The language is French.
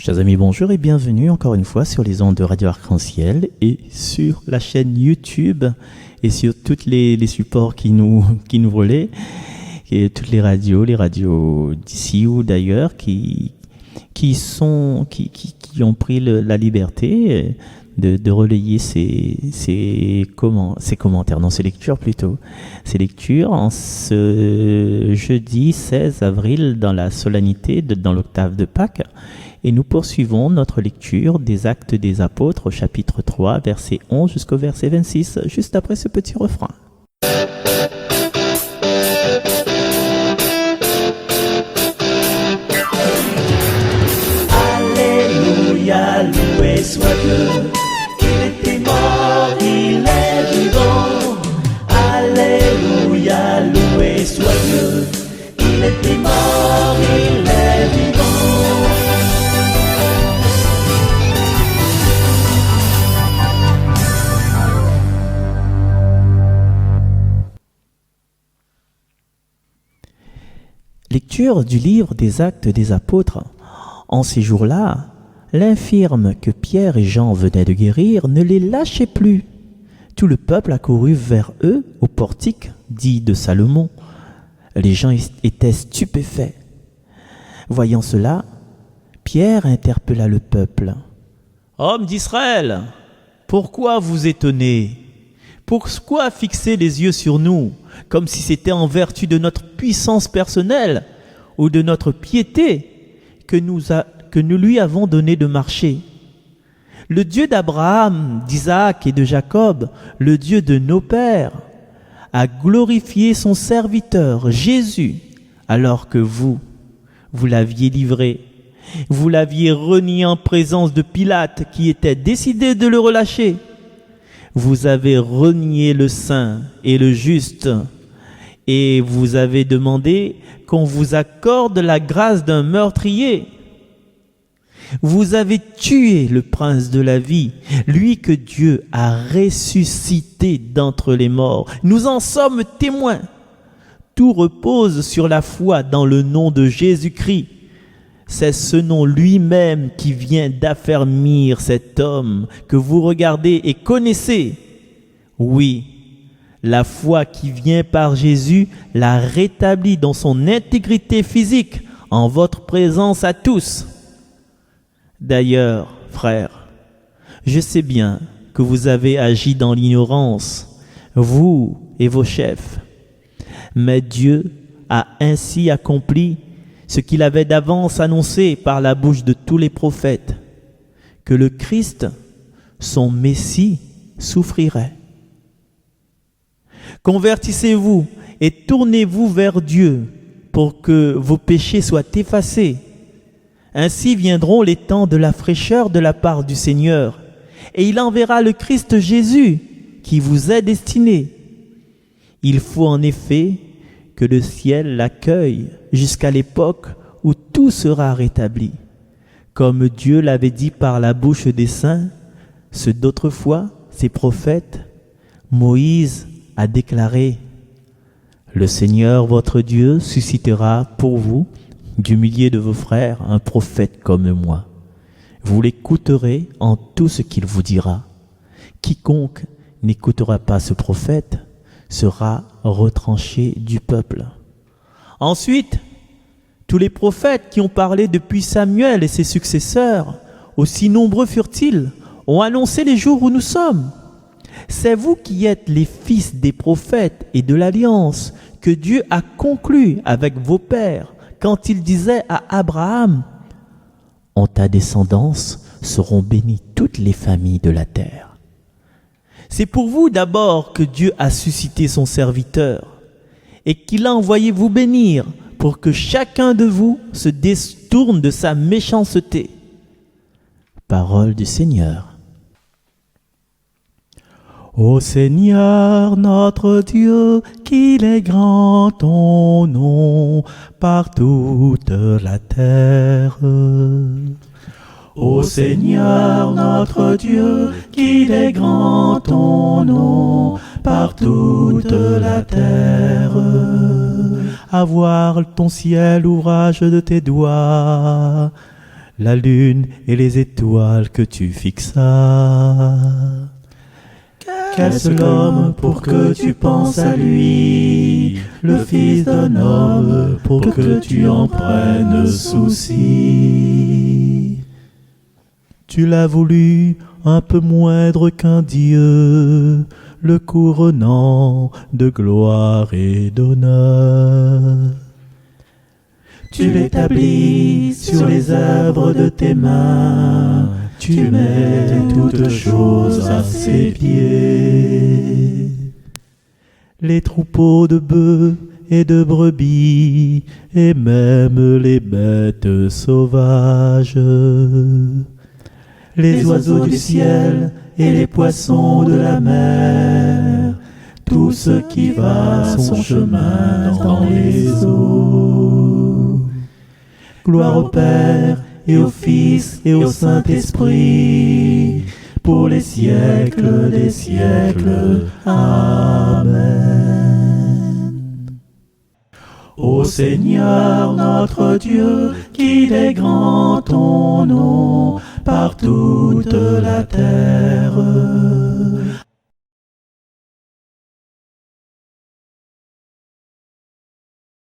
Chers amis, bonjour et bienvenue encore une fois sur les ondes de Radio Arc-en-Ciel et sur la chaîne YouTube et sur tous les supports qui nous relaient, et toutes les radios d'ici ou d'ailleurs qui ont pris la liberté de relayer ces lectures plutôt. Ces lectures en ce jeudi 16 avril dans la solennité dans l'octave de Pâques. Et nous poursuivons notre lecture des Actes des Apôtres au chapitre 3, verset 11 jusqu'au verset 26, juste après ce petit refrain. Alléluia, loué soit Dieu, il était mort, il est vivant. Alléluia, loué soit Dieu, il était mort, il est vivant. Lecture du livre des Actes des Apôtres. En ces jours-là, l'infirme que Pierre et Jean venaient de guérir ne les lâchait plus. Tout le peuple accourut vers eux au portique dit de Salomon. Les gens étaient stupéfaits. Voyant cela, Pierre interpella le peuple. « Hommes d'Israël, pourquoi vous étonnez ? Pourquoi fixer les yeux sur nous, comme si c'était en vertu de notre puissance personnelle ou de notre piété que nous lui avons donné de marcher? Le Dieu d'Abraham, d'Isaac et de Jacob, le Dieu de nos pères, a glorifié son serviteur Jésus, alors que vous l'aviez livré. Vous l'aviez renié en présence de Pilate, qui était décidé de le relâcher. Vous avez renié le saint et le juste, et vous avez demandé qu'on vous accorde la grâce d'un meurtrier. Vous avez tué le prince de la vie, lui que Dieu a ressuscité d'entre les morts. Nous en sommes témoins. Tout repose sur la foi dans le nom de Jésus-Christ. C'est ce nom lui-même qui vient d'affermir cet homme que vous regardez et connaissez. Oui, la foi qui vient par Jésus l'a rétabli dans son intégrité physique en votre présence à tous. D'ailleurs, frères, je sais bien que vous avez agi dans l'ignorance, vous et vos chefs. Mais Dieu a ainsi accompli ce qu'il avait d'avance annoncé par la bouche de tous les prophètes, que le Christ, son Messie, souffrirait. Convertissez-vous et tournez-vous vers Dieu pour que vos péchés soient effacés. Ainsi viendront les temps de la fraîcheur de la part du Seigneur, et il enverra le Christ Jésus qui vous est destiné. Il faut en effet que le ciel l'accueille jusqu'à l'époque où tout sera rétabli. Comme Dieu l'avait dit par la bouche des saints, ceux d'autrefois, ses prophètes, Moïse a déclaré « Le Seigneur votre Dieu suscitera pour vous, du milieu de vos frères, un prophète comme moi. Vous l'écouterez en tout ce qu'il vous dira. Quiconque n'écoutera pas ce prophète sera retranché du peuple. » Ensuite, tous les prophètes qui ont parlé depuis Samuel et ses successeurs, aussi nombreux furent-ils, ont annoncé les jours où nous sommes. C'est vous qui êtes les fils des prophètes et de l'alliance que Dieu a conclue avec vos pères quand il disait à Abraham « En ta descendance seront bénies toutes les familles de la terre. » C'est pour vous d'abord que Dieu a suscité son serviteur et qu'il a envoyé vous bénir pour que chacun de vous se détourne de sa méchanceté. Parole du Seigneur. Ô Seigneur notre Dieu, qu'il est grand ton nom par toute la terre. Ô Seigneur notre Dieu, qu'il est grand ton nom par toute la terre. À voir ton ciel, ouvrage de tes doigts, la lune et les étoiles que tu fixas. Qu'est-ce l'homme pour que tu penses à lui, le fils d'un homme pour que tu en prennes souci. Tu l'as voulu un peu moindre qu'un Dieu, le couronnant de gloire et d'honneur. Tu l'établis sur les œuvres de tes mains, tu mets toutes choses à ses pieds. Les troupeaux de bœufs et de brebis, et même les bêtes sauvages. Les oiseaux du ciel et les poissons de la mer, tout ce qui va son chemin dans les eaux. Gloire au Père et au Fils et au Saint-Esprit, pour les siècles des siècles. Amen. Ô Seigneur notre Dieu, qu'il est grand ton nom par toute la terre.